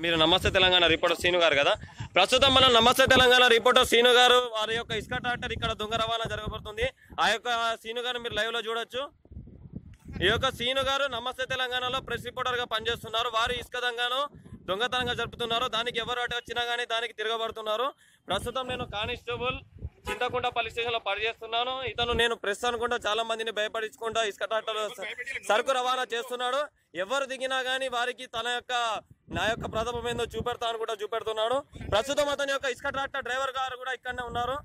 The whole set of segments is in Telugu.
మీరు నమస్తే తెలంగాణ రిపోర్టర్ సీను గారు కదా. ప్రస్తుతం మనం నమస్తే తెలంగాణ రిపోర్టర్ సీను గారు వారి యొక్క ఇసుక ట్రాక్టర్ ఇక్కడ దొంగ రవాణా జరగబడుతుంది. ఆ యొక్క సీను గారు మీరు లైవ్ లో చూడొచ్చు. ఈ యొక్క సీను గారు నమస్తే తెలంగాణలో ప్రెస్ రిపోర్టర్ గా పనిచేస్తున్నారు. వారు ఇసుక దొంగతనంగా జరుపుతున్నారు. దానికి ఎవరు అటు వచ్చినా కానీ దానికి తిరగబడుతున్నారు. ప్రస్తుతం నేను కానిస్టేబుల్ చింతకుంట పోలీస్ స్టేషన్ లో పనిచేస్తున్నాను. ఇతను నేను ప్రెస్ అనుకుంటా చాలా మందిని భయపడించుకుంటా ఇసుక ట్రాక్టర్ సరుకు రవాణా చేస్తున్నాడు. ఎవరు దిగినా గానీ వారికి నా యొక్క ప్రతాపం ఏందో చూపెడతా అనుకుంటా చూపెడుతున్నాడు. ప్రస్తుతం అతని యొక్క ఇసుక ట్రాక్టర్ డ్రైవర్ గారు కూడా ఇక్కడనే ఉన్నారు.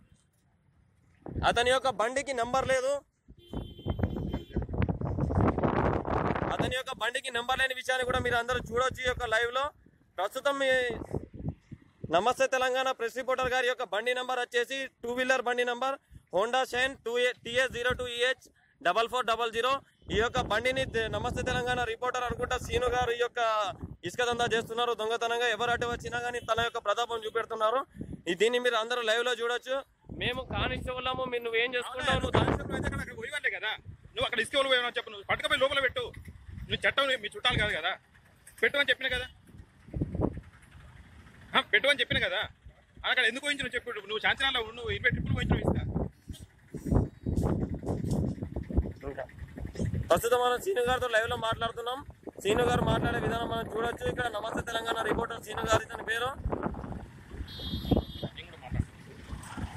అతని యొక్క బండికి నెంబర్ లేదు. అతని యొక్క బండికి నెంబర్ లేని విషయాన్ని కూడా మీరు అందరూ చూడొచ్చు ఈ యొక్క లైవ్ లో. ప్రస్తుతం నమస్తే తెలంగాణ ప్రెస్ రిపోర్టర్ గారి యొక్క బండి నంబర్ వచ్చేసి 2 వీలర్ బండి నంబర్ హోండా షైన్ TS02EH 4400. ఈ యొక్క బండిని నమస్తే తెలంగాణ రిపోర్టర్ అనుకుంటా సీను గారు ఈ యొక్క ఇసుక దందా చేస్తున్నారు దొంగతనంగా. ఎవరు అటు వచ్చినా కానీ తన యొక్క ప్రతాపం చూపెడుతున్నారు. దీన్ని మీరు అందరూ లైవ్ లో చూడొచ్చు. మేము కానిస్టేబుల్ము. మీరు నువ్వేం చేసుకుంటావు? నువ్వు అక్కడ ఇసుక పోయినా చెప్పు, నువ్వు పట్టుకపోయి లోపల పెట్టు. నువ్వు చట్టం మీ చుట్టాలు కాదు కదా, పెట్టమని చెప్పిన కదా, పెట్టమని చెప్పిన కదా. అక్కడ ఎందుకు పోయించు నువ్వు చెప్పు. నువ్వు శాంతినాల్లో నువ్వు 20 ట్రిప్పులు పోయించు ఇసుక. ప్రస్తుతం మనం సీను గారితో లైవ్ లో మాట్లాడుతున్నాం. సీను గారు మాట్లాడే విధానం మనం చూడొచ్చు. ఇక్కడ నమస్తే తెలంగాణ రిపోర్టర్ సీను గారు, ఇతని పేరు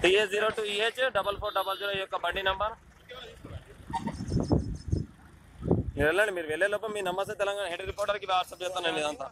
TS02EH 4400 ఈ యొక్క బండి నంబర్. మీరు వెళ్ళండి. మీరు వెళ్ళే లోపల మీ నమస్తే తెలంగాణ హెడ్ రిపోర్టర్ కి వాట్సాప్ చేస్తానండి ఇదంతా.